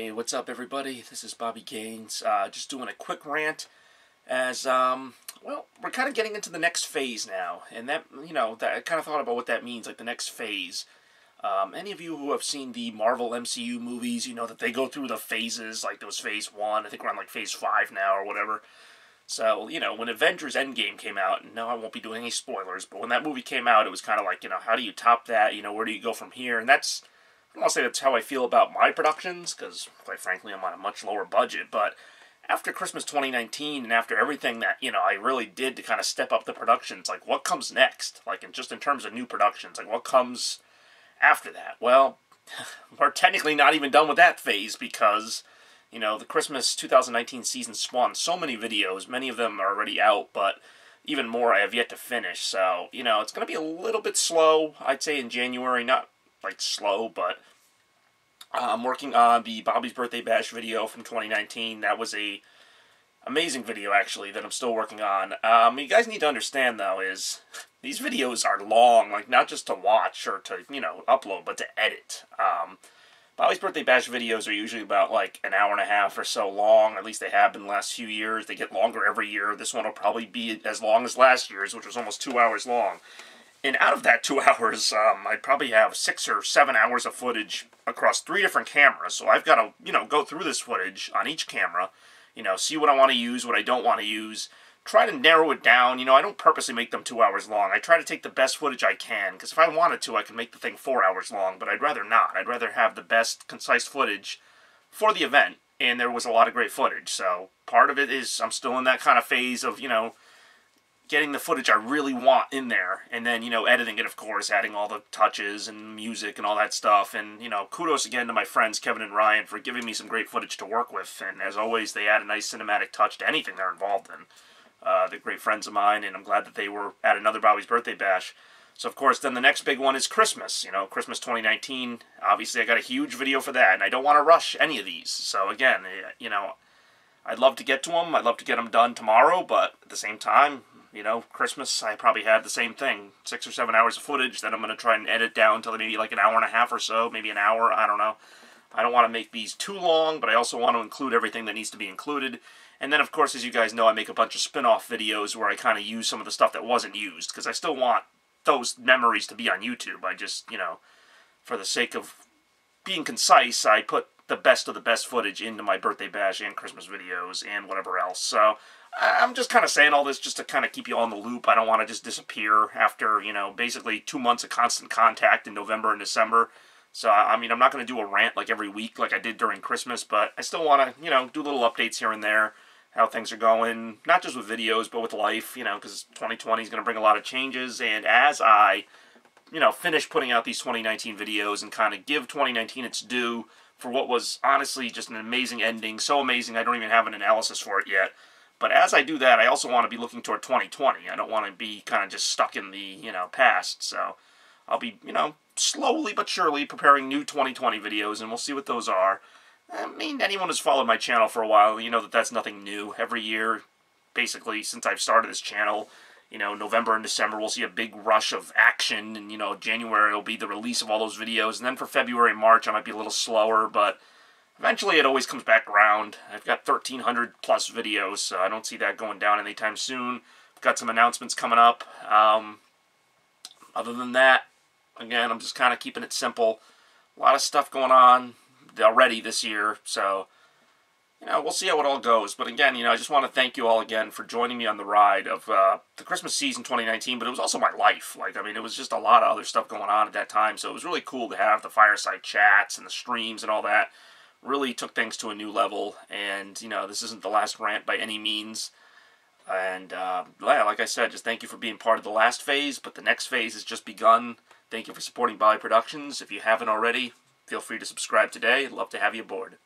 Hey, what's up, everybody? This is Bobby Gaines. Just doing a quick rant as, well, we're kind of getting into the next phase now. And that, I kind of thought about what that means, like the next phase. Any of you who have seen the Marvel MCU movies, you know that they go through the phases, like there was phase 1, I think we're on like phase 5 now or whatever. So, when Avengers Endgame came out, and no, I won't be doing any spoilers, but when that movie came out, it was kind of like, how do you top that? Where do you go from here? And I don't want to say that's how I feel about my productions, because, quite frankly, I'm on a much lower budget, but after Christmas 2019, and after everything that, I really did to kind of step up the productions, like, what comes next? Like, just in terms of new productions, like, what comes after that? Well, we're technically not even done with that phase, because, the Christmas 2019 season spawned so many videos, many of them are already out, but even more I have yet to finish, so, it's going to be a little bit slow, I'd say in January, not like slow, but I'm working on the Bobby's Birthday Bash video from 2019. That was a amazing video, actually, that I'm still working on. You guys need to understand, though, is these videos are long, like, not just to watch or to, upload, but to edit. Bobby's Birthday Bash videos are usually about, like, an hour and a half or so long. At least they have been the last few years. They get longer every year. This one will probably be as long as last year's, which was almost 2 hours long. And out of that 2 hours, I'd probably have 6 or 7 hours of footage across 3 different cameras. So I've got to, go through this footage on each camera, see what I want to use, what I don't want to use, try to narrow it down. I don't purposely make them 2 hours long. I try to take the best footage I can, because if I wanted to, I could make the thing 4 hours long, but I'd rather not. I'd rather have the best, concise footage for the event, and there was a lot of great footage. So part of it is I'm still in that kind of phase of, getting the footage I really want in there, and then, editing it, of course, adding all the touches and music and all that stuff, and, kudos again to my friends Kevin and Ryan for giving me some great footage to work with, and as always, they add a nice cinematic touch to anything they're involved in. They're great friends of mine, and I'm glad that they were at another Bobby's Birthday Bash. So, of course, then the next big one is Christmas, Christmas 2019, obviously I got a huge video for that, and I don't want to rush any of these, so again, I'd love to get to them, I'd love to get them done tomorrow, but at the same time, Christmas, I probably have the same thing. 6 or 7 hours of footage that I'm going to try and edit down to maybe like an hour and a half or so, maybe an hour, I don't know. I don't want to make these too long, but I also want to include everything that needs to be included. And then, of course, as you guys know, I make a bunch of spin-off videos where I kind of use some of the stuff that wasn't used, because I still want those memories to be on YouTube. I just, for the sake of being concise, I put the best of the best footage into my Birthday Bash and Christmas videos and whatever else. So I'm just kind of saying all this just to kind of keep you on the loop. I don't want to just disappear after, basically 2 months of constant contact in November and December. So, I'm not going to do a rant like every week like I did during Christmas, but I still want to, do little updates here and there, how things are going, not just with videos, but with life, because 2020 is going to bring a lot of changes, and as I, finish putting out these 2019 videos and kind of give 2019 its due for what was honestly just an amazing ending, so amazing I don't even have an analysis for it yet. But as I do that, I also want to be looking toward 2020. I don't want to be kind of just stuck in the, past. So I'll be, slowly but surely preparing new 2020 videos, and we'll see what those are. I mean, anyone who's followed my channel for a while, that that's nothing new. Every year, basically, since I've started this channel, November and December, we'll see a big rush of action, and, January will be the release of all those videos, and then for February and March, I might be a little slower, but eventually, it always comes back around. I've got 1,300 plus videos, so I don't see that going down anytime soon. I've got some announcements coming up. Other than that, again, I'm just kind of keeping it simple. A lot of stuff going on already this year, so, we'll see how it all goes. But again, I just want to thank you all again for joining me on the ride of the Christmas season 2019, but it was also my life. It was just a lot of other stuff going on at that time, so it was really cool to have the fireside chats and the streams and all that. Really took things to a new level, and, this isn't the last rant by any means, and, like I said, just thank you for being part of the last phase, but the next phase has just begun. Thank you for supporting Bobby Productions. If you haven't already, feel free to subscribe today. Love to have you aboard.